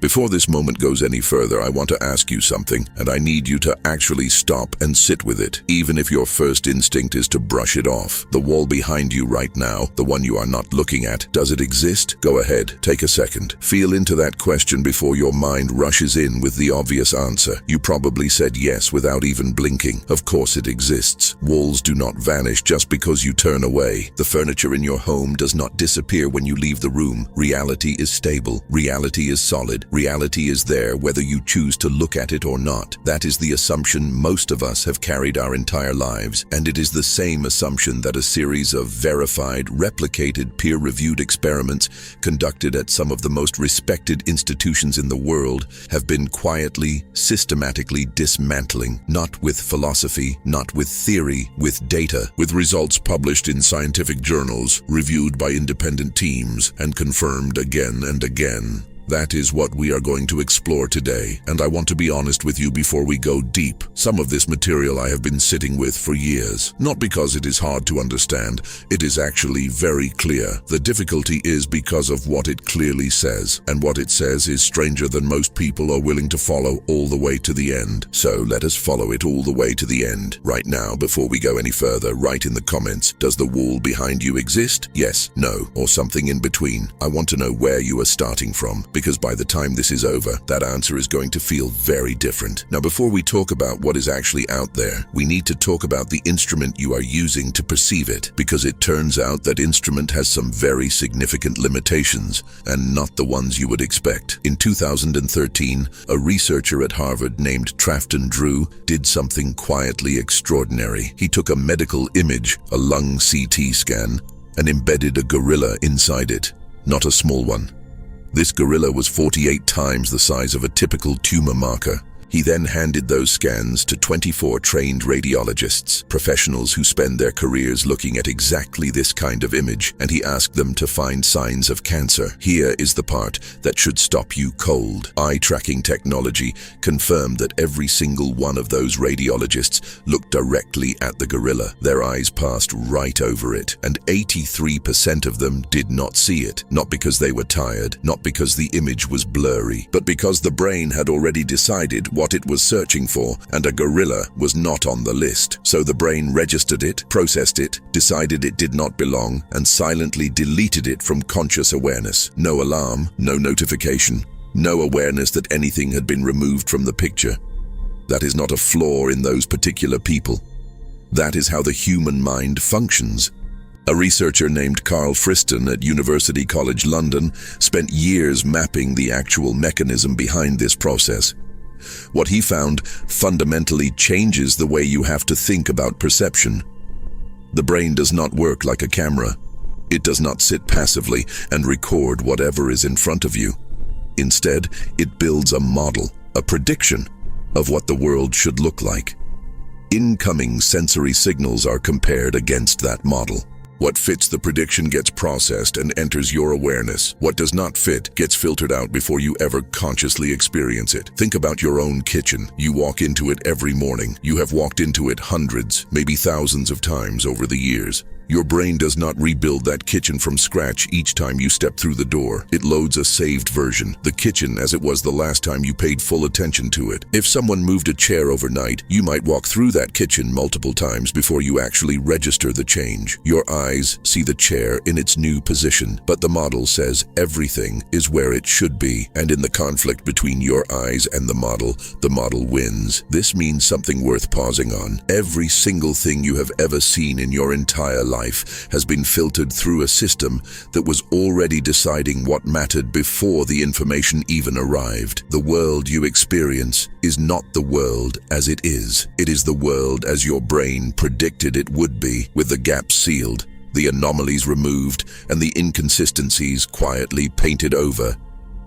Before this moment goes any further, I want to ask you something, and I need you to actually stop and sit with it, even if your first instinct is to brush it off. The wall behind you right now, the one you are not looking at, does it exist? Go ahead, take a second. Feel into that question before your mind rushes in with the obvious answer. You probably said yes without even blinking. Of course it exists. Walls do not vanish just because you turn away. The furniture in your home does not disappear when you leave the room. Reality is stable. Reality is solid. Reality is there whether you choose to look at it or not. That is the assumption most of us have carried our entire lives, and it is the same assumption that a series of verified, replicated, peer-reviewed experiments conducted at some of the most respected institutions in the world have been quietly, systematically dismantling, not with philosophy, not with theory, with data, with results published in scientific journals, reviewed by independent teams, and confirmed again and again. That is what we are going to explore today, and I want to be honest with you before we go deep. Some of this material I have been sitting with for years, not because it is hard to understand. It is actually very clear. The difficulty is because of what it clearly says, and what it says is stranger than most people are willing to follow all the way to the end. So let us follow it all the way to the end. Right now, before we go any further, write in the comments, does the wall behind you exist? Yes, no, or something in between. I want to know where you are starting from, because by the time this is over, that answer is going to feel very different. Now, before we talk about what is actually out there, we need to talk about the instrument you are using to perceive it, because it turns out that instrument has some very significant limitations, and not the ones you would expect. In 2013, a researcher at Harvard named Trafton Drew did something quietly extraordinary. He took a medical image, a lung CT scan, and embedded a gorilla inside it, not a small one. This gorilla was 48 times the size of a typical tumor marker. He then handed those scans to 24 trained radiologists, professionals who spend their careers looking at exactly this kind of image, and he asked them to find signs of cancer. Here is the part that should stop you cold. Eye tracking technology confirmed that every single one of those radiologists looked directly at the gorilla. Their eyes passed right over it, and 83% of them did not see it. Not because they were tired, not because the image was blurry, but because the brain had already decided what it was searching for, and a gorilla was not on the list. So the brain registered it, processed it, decided it did not belong, and silently deleted it from conscious awareness. No alarm, no notification, no awareness that anything had been removed from the picture. That is not a flaw in those particular people. That is how the human mind functions. A researcher named Carl Friston at University College London spent years mapping the actual mechanism behind this process. What he found fundamentally changes the way you have to think about perception. The brain does not work like a camera. It does not sit passively and record whatever is in front of you. Instead, it builds a model, a prediction of what the world should look like. Incoming sensory signals are compared against that model. What fits the prediction gets processed and enters your awareness. What does not fit gets filtered out before you ever consciously experience it. Think about your own kitchen. You walk into it every morning. You have walked into it hundreds, maybe thousands of times over the years. Your brain does not rebuild that kitchen from scratch each time you step through the door. It loads a saved version, the kitchen as it was the last time you paid full attention to it. If someone moved a chair overnight, you might walk through that kitchen multiple times before you actually register the change. Your eyes see the chair in its new position, but the model says everything is where it should be. And in the conflict between your eyes and the model wins. This means something worth pausing on. Every single thing you have ever seen in your entire life has been filtered through a system that was already deciding what mattered before the information even arrived. The world you experience is not the world as it is. It is the world as your brain predicted it would be, with the gaps sealed, the anomalies removed, and the inconsistencies quietly painted over.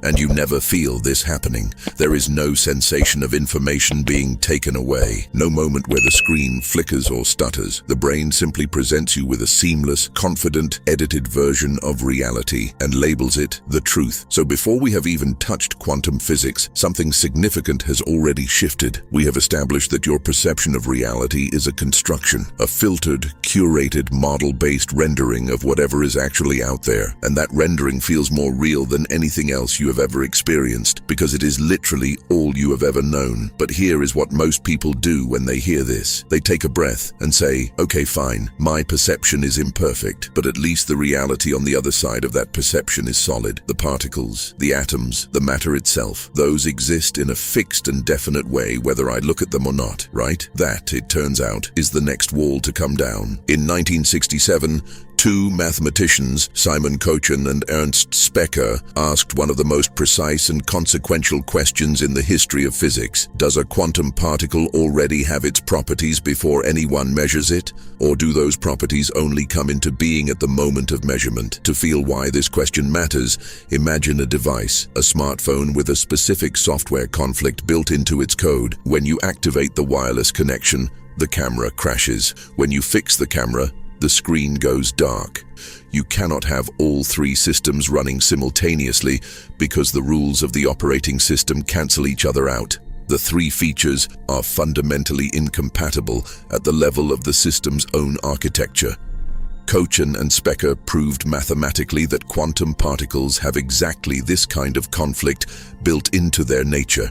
And you never feel this happening. There is no sensation of information being taken away, no moment where the screen flickers or stutters. The brain simply presents you with a seamless, confident, edited version of reality and labels it the truth. So before we have even touched quantum physics, something significant has already shifted. We have established that your perception of reality is a construction, a filtered, curated, model-based rendering of whatever is actually out there. And that rendering feels more real than anything else you have ever experienced, because it is literally all you have ever known. But here is what most people do when they hear this. They take a breath and say, okay, fine, my perception is imperfect, but at least the reality on the other side of that perception is solid. The particles, the atoms, the matter itself, those exist in a fixed and definite way whether I look at them or not, right? That, it turns out, is the next wall to come down. In 1967, two mathematicians, Simon Kochen and Ernst Specker, asked one of the most precise and consequential questions in the history of physics. Does a quantum particle already have its properties before anyone measures it? Or do those properties only come into being at the moment of measurement? To feel why this question matters, imagine a device, a smartphone with a specific software conflict built into its code. When you activate the wireless connection, the camera crashes. When you fix the camera, the screen goes dark. You cannot have all three systems running simultaneously because the rules of the operating system cancel each other out. The three features are fundamentally incompatible at the level of the system's own architecture. Kochen and Specker proved mathematically that quantum particles have exactly this kind of conflict built into their nature.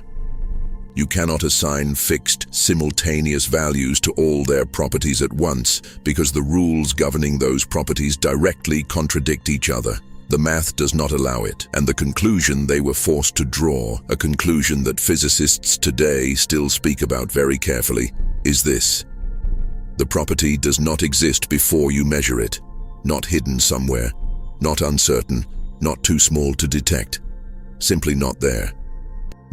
You cannot assign fixed, simultaneous values to all their properties at once because the rules governing those properties directly contradict each other. The math does not allow it, and the conclusion they were forced to draw, a conclusion that physicists today still speak about very carefully, is this. The property does not exist before you measure it, not hidden somewhere, not uncertain, not too small to detect, simply not there.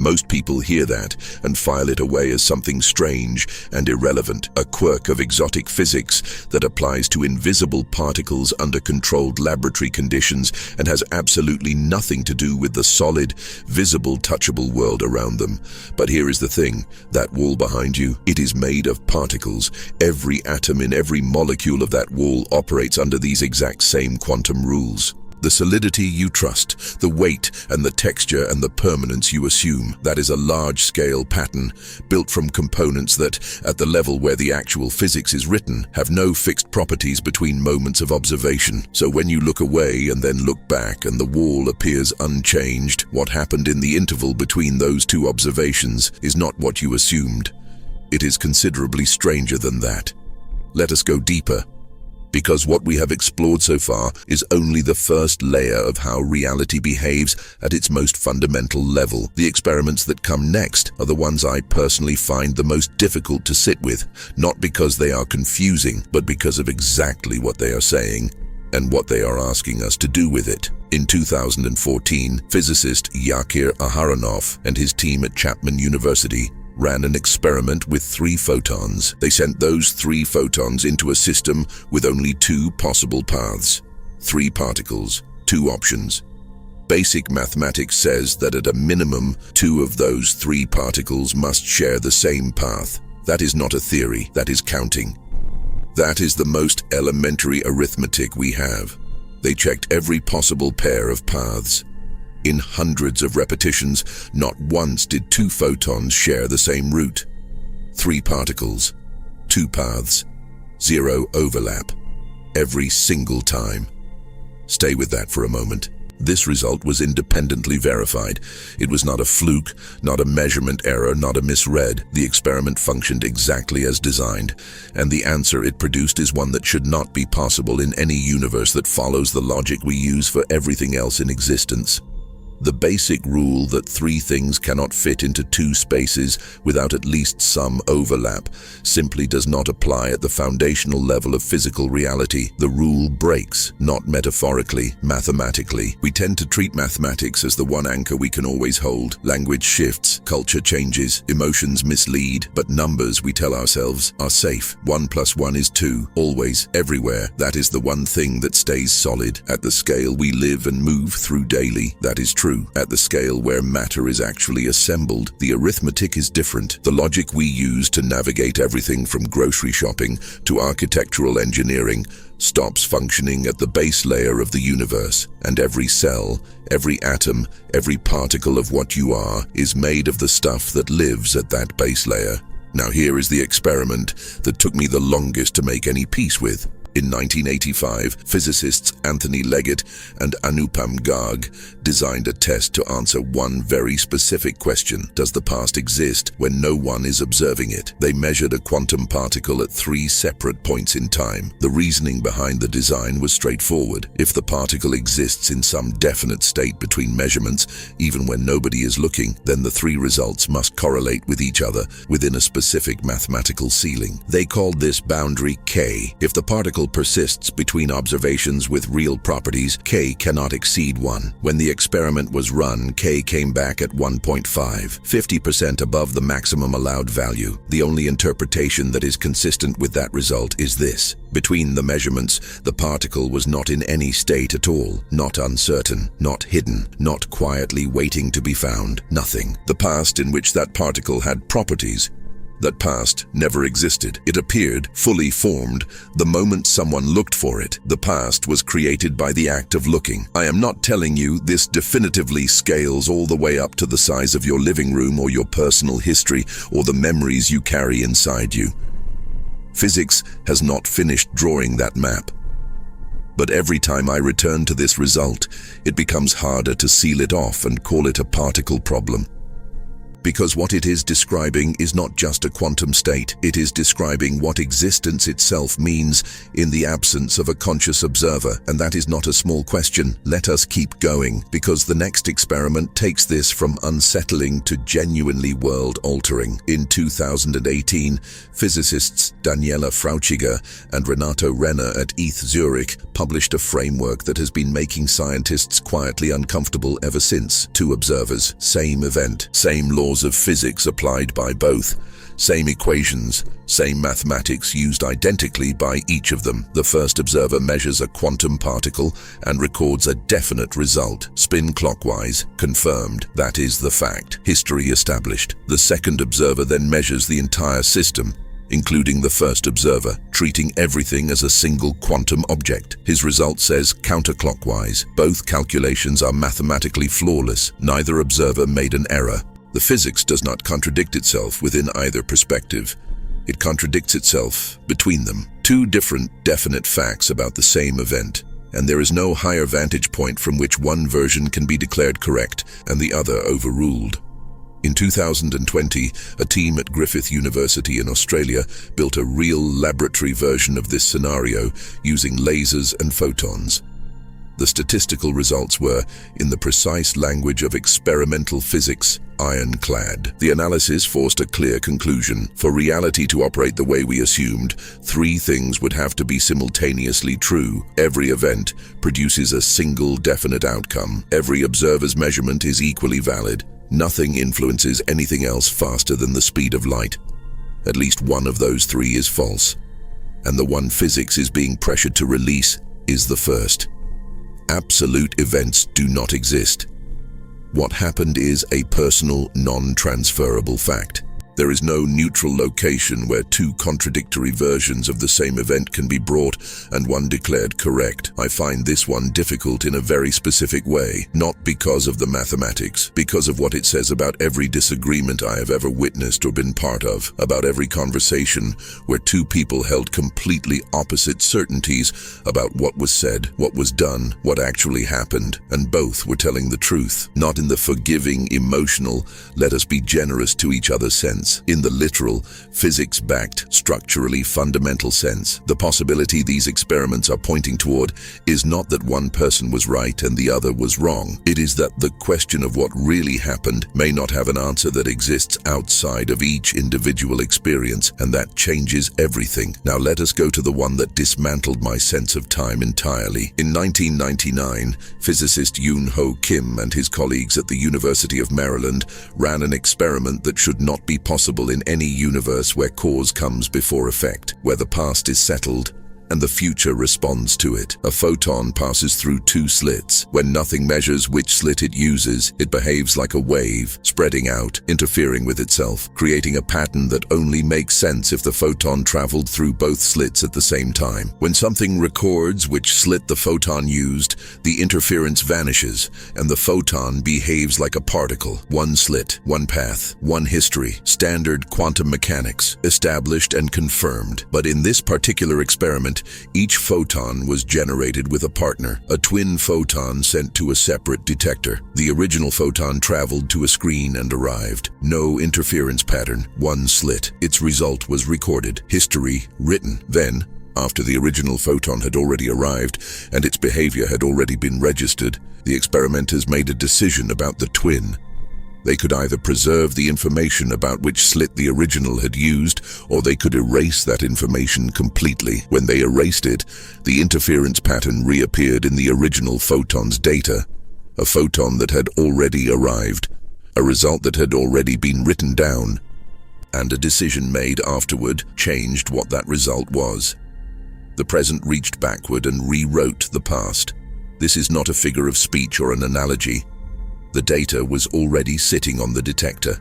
Most people hear that and file it away as something strange and irrelevant, a quirk of exotic physics that applies to invisible particles under controlled laboratory conditions and has absolutely nothing to do with the solid, visible, touchable world around them. But here is the thing, that wall behind you, it is made of particles. Every atom in every molecule of that wall operates under these exact same quantum rules. The solidity you trust, the weight and the texture and the permanence you assume, that is a large-scale pattern built from components that, at the level where the actual physics is written, have no fixed properties between moments of observation. So when you look away and then look back and the wall appears unchanged, what happened in the interval between those two observations is not what you assumed. It is considerably stranger than that. Let us go deeper. Because what we have explored so far is only the first layer of how reality behaves at its most fundamental level. The experiments that come next are the ones I personally find the most difficult to sit with, not because they are confusing, but because of exactly what they are saying and what they are asking us to do with it. In 2014, physicist Yakir Aharonov and his team at Chapman University ran an experiment with 3 photons. They sent those 3 photons into a system with only 2 possible paths. 3 particles, 2 options. Basic mathematics says that at a minimum, 2 of those 3 particles must share the same path. That is not a theory, that is counting. That is the most elementary arithmetic we have. They checked every possible pair of paths. In hundreds of repetitions, not once did 2 photons share the same route. 3 particles, 2 paths, 0 overlap, every single time. Stay with that for a moment. This result was independently verified. It was not a fluke, not a measurement error, not a misread. The experiment functioned exactly as designed, and the answer it produced is one that should not be possible in any universe that follows the logic we use for everything else in existence. The basic rule that 3 things cannot fit into 2 spaces without at least some overlap simply does not apply at the foundational level of physical reality. The rule breaks, not metaphorically, mathematically. We tend to treat mathematics as the one anchor we can always hold. Language shifts, culture changes, emotions mislead, but numbers, we tell ourselves, are safe. 1 + 1 is 2, always, everywhere. That is the one thing that stays solid. At the scale we live and move through daily, that is true. At the scale where matter is actually assembled, the arithmetic is different. The logic we use to navigate everything from grocery shopping to architectural engineering stops functioning at the base layer of the universe, and every cell, every atom, every particle of what you are is made of the stuff that lives at that base layer. Now here is the experiment that took me the longest to make any peace with. In 1985, physicists Anthony Leggett and Anupam Garg designed a test to answer one very specific question: does the past exist when no one is observing it? They measured a quantum particle at 3 separate points in time. The reasoning behind the design was straightforward. If the particle exists in some definite state between measurements, even when nobody is looking, then the 3 results must correlate with each other within a specific mathematical ceiling. They called this boundary K. If the particle persists between observations with real properties, K cannot exceed 1. When the experiment was run, K came back at 1.5, 50% above the maximum allowed value. The only interpretation that is consistent with that result is this: between the measurements, the particle was not in any state at all, not uncertain, not hidden, not quietly waiting to be found, nothing. The past in which that particle had properties, that past never existed. It appeared, fully formed, the moment someone looked for it. The past was created by the act of looking. I am not telling you this definitively scales all the way up to the size of your living room or your personal history or the memories you carry inside you. Physics has not finished drawing that map. But every time I return to this result, it becomes harder to seal it off and call it a particle problem. Because what it is describing is not just a quantum state, it is describing what existence itself means in the absence of a conscious observer. And that is not a small question. Let us keep going, because the next experiment takes this from unsettling to genuinely world-altering. In 2018, physicists Daniela Frauchiger and Renato Renner at ETH Zurich published a framework that has been making scientists quietly uncomfortable ever since. 2 observers, same event, same laws of physics applied by both, same equations, same mathematics used identically by each of them. The first observer measures a quantum particle and records a definite result. Spin clockwise, confirmed. That is the fact. History established. The second observer then measures the entire system, including the first observer, treating everything as a single quantum object. His result says counterclockwise. Both calculations are mathematically flawless. Neither observer made an error. The physics does not contradict itself within either perspective. It contradicts itself between them. 2 different, definite facts about the same event, and there is no higher vantage point from which one version can be declared correct and the other overruled. In 2020, a team at Griffith University in Australia built a real laboratory version of this scenario using lasers and photons. The statistical results were, in the precise language of experimental physics, ironclad. The analysis forced a clear conclusion. For reality to operate the way we assumed, 3 things would have to be simultaneously true. Every event produces a single definite outcome. Every observer's measurement is equally valid. Nothing influences anything else faster than the speed of light. At least one of those 3 is false. And the one physics is being pressured to release is the first. Absolute events do not exist. What happened is a personal, non-transferable fact. There is no neutral location where 2 contradictory versions of the same event can be brought and one declared correct. I find this one difficult in a very specific way, not because of the mathematics, because of what it says about every disagreement I have ever witnessed or been part of, about every conversation where 2 people held completely opposite certainties about what was said, what was done, what actually happened, and both were telling the truth, not in the forgiving, emotional, let us be generous to each other sense. In the literal, physics-backed, structurally fundamental sense. The possibility these experiments are pointing toward is not that one person was right and the other was wrong. It is that the question of what really happened may not have an answer that exists outside of each individual experience, and that changes everything. Now let us go to the one that dismantled my sense of time entirely. In 1999, physicist Yoon-Ho Kim and his colleagues at the University of Maryland ran an experiment that should not be possible in any universe where cause comes before effect, where the past is settled and the future responds to it. A photon passes through 2 slits. When nothing measures which slit it uses, it behaves like a wave, spreading out, interfering with itself, creating a pattern that only makes sense if the photon traveled through both slits at the same time. When something records which slit the photon used, the interference vanishes, and the photon behaves like a particle. 1 slit, 1 path, 1 history. Standard quantum mechanics, established and confirmed. But in this particular experiment, experiment, each photon was generated with a partner, a twin photon sent to a separate detector. The original photon traveled to a screen and arrived. No interference pattern, one slit. Its result was recorded, history written. Then, after the original photon had already arrived and its behavior had already been registered, the experimenters made a decision about the twin. They could either preserve the information about which slit the original had used, or they could erase that information completely. When they erased it, the interference pattern reappeared in the original photon's data, a photon that had already arrived, a result that had already been written down, and a decision made afterward changed what that result was. The present reached backward and rewrote the past. This is not a figure of speech or an analogy. The data was already sitting on the detector.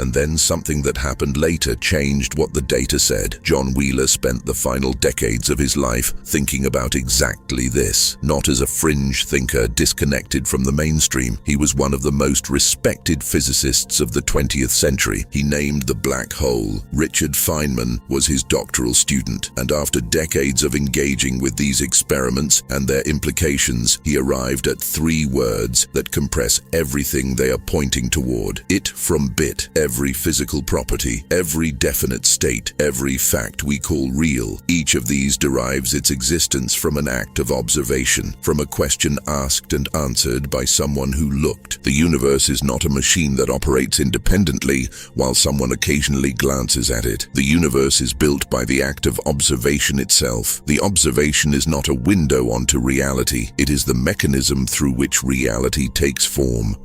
And then something that happened later changed what the data said. John Wheeler spent the final decades of his life thinking about exactly this. Not as a fringe thinker disconnected from the mainstream, he was one of the most respected physicists of the 20th century. He named the black hole. Richard Feynman was his doctoral student, and after decades of engaging with these experiments and their implications, he arrived at 3 words that compress everything they are pointing toward. It from bit. Every physical property, every definite state, every fact we call real. Each of these derives its existence from an act of observation, from a question asked and answered by someone who looked. The universe is not a machine that operates independently while someone occasionally glances at it. The universe is built by the act of observation itself. The observation is not a window onto reality. It is the mechanism through which reality takes form.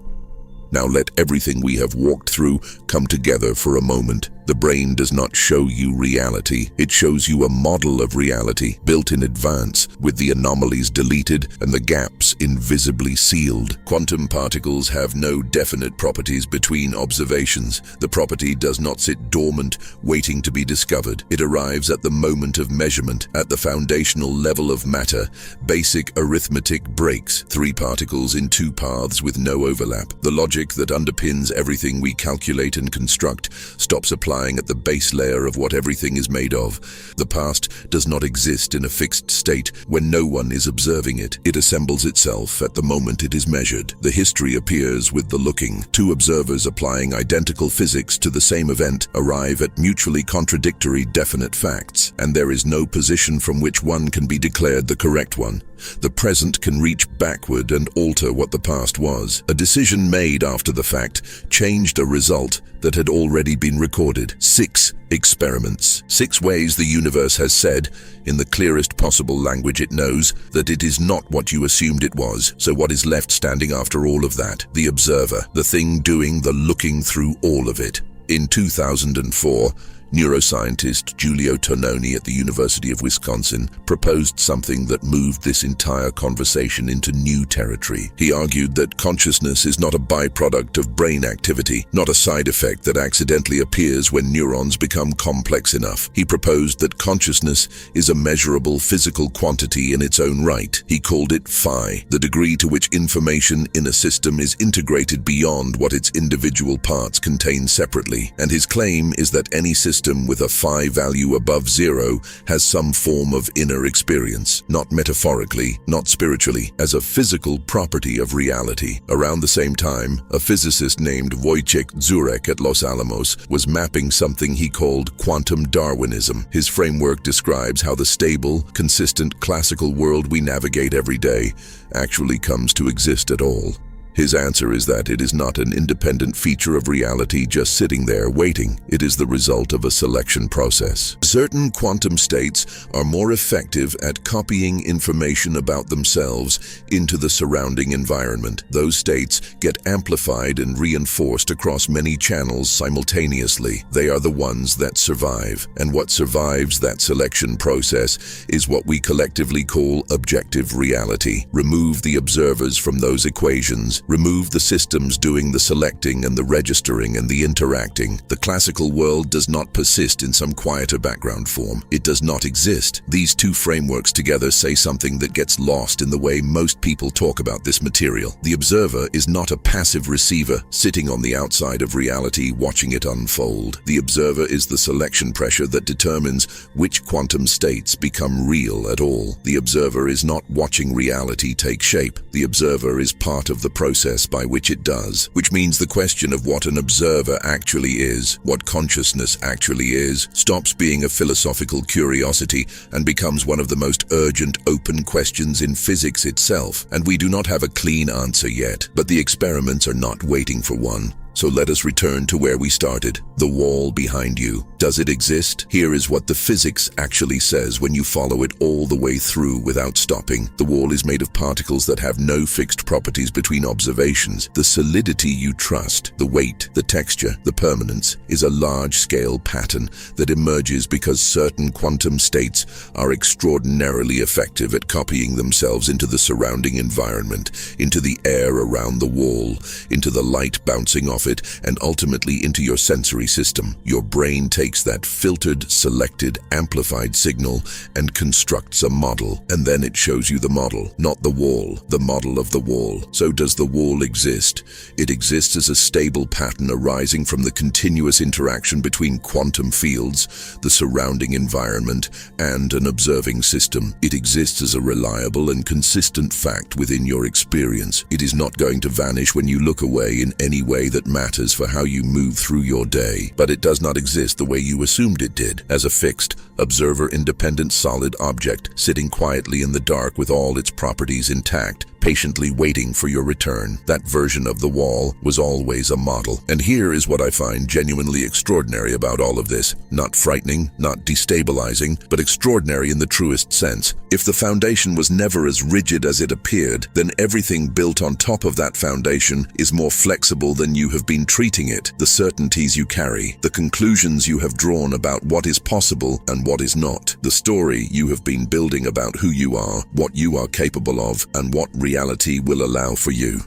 Now let everything we have walked through come together for a moment. The brain does not show you reality. It shows you a model of reality built in advance, with the anomalies deleted and the gaps invisibly sealed. Quantum particles have no definite properties between observations. The property does not sit dormant, waiting to be discovered. It arrives at the moment of measurement, at the foundational level of matter. Basic arithmetic breaks. 3 particles in 2 paths with no overlap. The logic that underpins everything we calculate and construct stops applying at the base layer of what everything is made of. The past does not exist in a fixed state when no one is observing it. It assembles itself at the moment it is measured. The history appears with the looking. 2 observers applying identical physics to the same event arrive at mutually contradictory definite facts, and there is no position from which one can be declared the correct one. The present can reach backward and alter what the past was. A decision made after the fact changed a result that had already been recorded. 6 experiments. 6 ways the universe has said, in the clearest possible language it knows, that it is not what you assumed it was. So what is left standing after all of that? The observer, the thing doing the looking through all of it. In 2004, neuroscientist Giulio Tononi at the University of Wisconsin proposed something that moved this entire conversation into new territory. He argued that consciousness is not a byproduct of brain activity, not a side effect that accidentally appears when neurons become complex enough. He proposed that consciousness is a measurable physical quantity in its own right. He called it phi, the degree to which information in a system is integrated beyond what its individual parts contain separately. And his claim is that any system with a phi value above 0 has some form of inner experience, not metaphorically, not spiritually, as a physical property of reality. Around the same time, a physicist named Wojciech Zurek at Los Alamos was mapping something he called quantum Darwinism. His framework describes how the stable, consistent classical world we navigate every day actually comes to exist at all. His answer is that it is not an independent feature of reality just sitting there waiting. It is the result of a selection process. Certain quantum states are more effective at copying information about themselves into the surrounding environment. Those states get amplified and reinforced across many channels simultaneously. They are the ones that survive. And what survives that selection process is what we collectively call objective reality. Remove the observers from those equations, Remove the systems doing the selecting and the registering and the interacting. The classical world does not persist in some quieter background form. It does not exist. These two frameworks together say something that gets lost in the way most people talk about this material. The observer is not a passive receiver sitting on the outside of reality watching it unfold. The observer is the selection pressure that determines which quantum states become real at all. The observer is not watching reality take shape. The observer is part of the process by which it does, which means the question of what an observer actually is, what consciousness actually is, stops being a philosophical curiosity and becomes one of the most urgent open questions in physics itself. And we do not have a clean answer yet, but the experiments are not waiting for one. So let us return to where we started. The wall behind you. Does it exist? Here is what the physics actually says when you follow it all the way through without stopping. The wall is made of particles that have no fixed properties between observations. The solidity you trust, the weight, the texture, the permanence, is a large-scale pattern that emerges because certain quantum states are extraordinarily effective at copying themselves into the surrounding environment, into the air around the wall, into the light bouncing off it, and ultimately into your sensory system. Your brain takes that filtered, selected, amplified signal and constructs a model, and then it shows you the model, not the wall, the model of the wall. So does the wall exist? It exists as a stable pattern arising from the continuous interaction between quantum fields, the surrounding environment, and an observing system. It exists as a reliable and consistent fact within your experience. It is not going to vanish when you look away in any way that matters for how you move through your day, but it does not exist the way you assumed it did, as a fixed, observer-independent solid object sitting quietly in the dark with all its properties intact, patiently waiting for your return. That version of the wall was always a model. And here is what I find genuinely extraordinary about all of this. Not frightening, not destabilizing, but extraordinary in the truest sense. If the foundation was never as rigid as it appeared, then everything built on top of that foundation is more flexible than you have been treating it. The certainties you carry, the conclusions you have drawn about what is possible and what is not, the story you have been building about who you are, what you are capable of, and what reality will allow for you.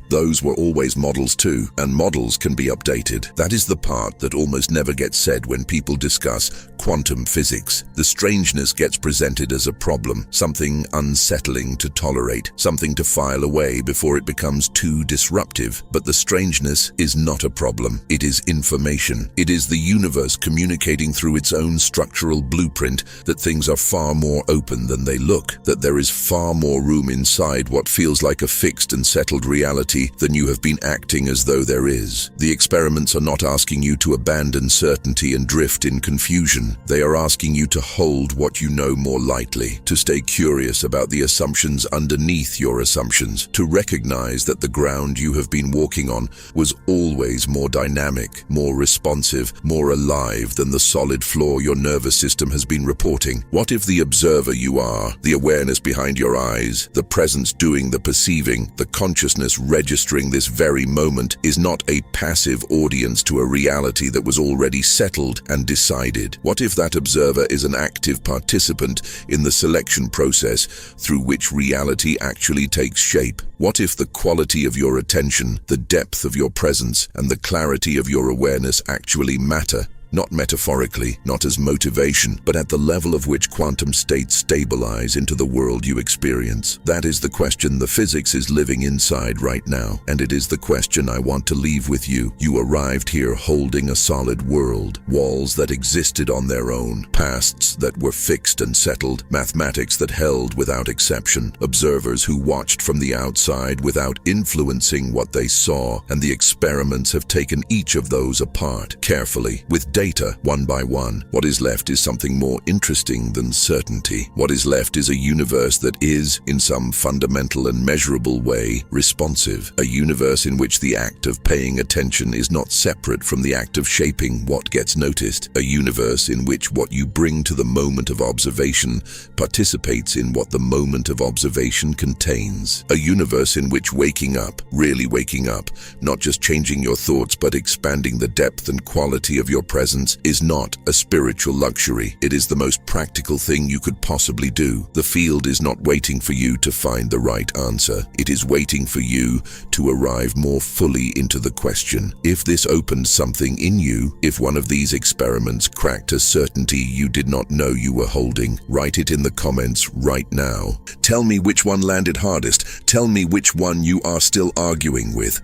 Those were always models too, and models can be updated. That is the part that almost never gets said when people discuss quantum physics. The strangeness gets presented as a problem, something unsettling to tolerate, something to file away before it becomes too disruptive. But the strangeness is not a problem. It is information. It is the universe communicating through its own structural blueprint that things are far more open than they look, that there is far more room inside what feels like a fixed and settled reality than you have been acting as though there is. The experiments are not asking you to abandon certainty and drift in confusion. They are asking you to hold what you know more lightly, to stay curious about the assumptions underneath your assumptions, to recognize that the ground you have been walking on was always more dynamic, more responsive, more alive than the solid floor your nervous system has been reporting. What if the observer you are, the awareness behind your eyes, the presence doing the perceiving, the consciousness registering this very moment is not a passive audience to a reality that was already settled and decided? What if that observer is an active participant in the selection process through which reality actually takes shape? What if the quality of your attention, the depth of your presence, and the clarity of your awareness actually matter? Not metaphorically, not as motivation, but at the level of which quantum states stabilize into the world you experience. That is the question the physics is living inside right now, and it is the question I want to leave with you. You arrived here holding a solid world, walls that existed on their own, pasts that were fixed and settled, mathematics that held without exception, observers who watched from the outside without influencing what they saw, and the experiments have taken each of those apart carefully, with data, one by one. What is left is something more interesting than certainty. What is left is a universe that is, in some fundamental and measurable way, responsive. A universe in which the act of paying attention is not separate from the act of shaping what gets noticed. A universe in which what you bring to the moment of observation participates in what the moment of observation contains. A universe in which waking up, really waking up, not just changing your thoughts but expanding the depth and quality of your presence, presence is not a spiritual luxury. It is the most practical thing you could possibly do. The field is not waiting for you to find the right answer. It is waiting for you to arrive more fully into the question. If this opened something in you, if one of these experiments cracked a certainty you did not know you were holding, write it in the comments right now. Tell me which one landed hardest. Tell me which one you are still arguing with.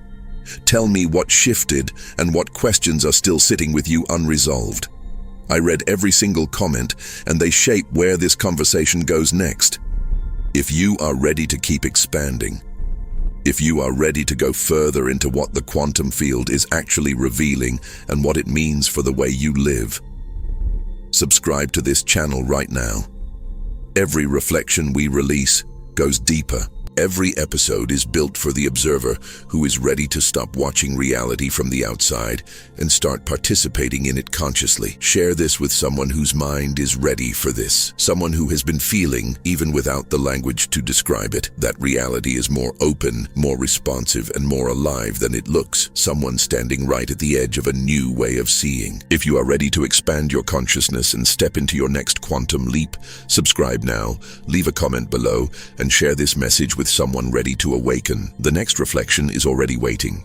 Tell me what shifted and what questions are still sitting with you unresolved. I read every single comment, and they shape where this conversation goes next. If you are ready to keep expanding, if you are ready to go further into what the quantum field is actually revealing and what it means for the way you live, subscribe to this channel right now. Every reflection we release goes deeper. Every episode is built for the observer who is ready to stop watching reality from the outside and start participating in it consciously. Share this with someone whose mind is ready for this, someone who has been feeling, even without the language to describe it, that reality is more open, more responsive, and more alive than it looks, someone standing right at the edge of a new way of seeing. If you are ready to expand your consciousness and step into your next quantum leap, subscribe now, leave a comment below, and share this message with someone ready to awaken. The next reflection is already waiting.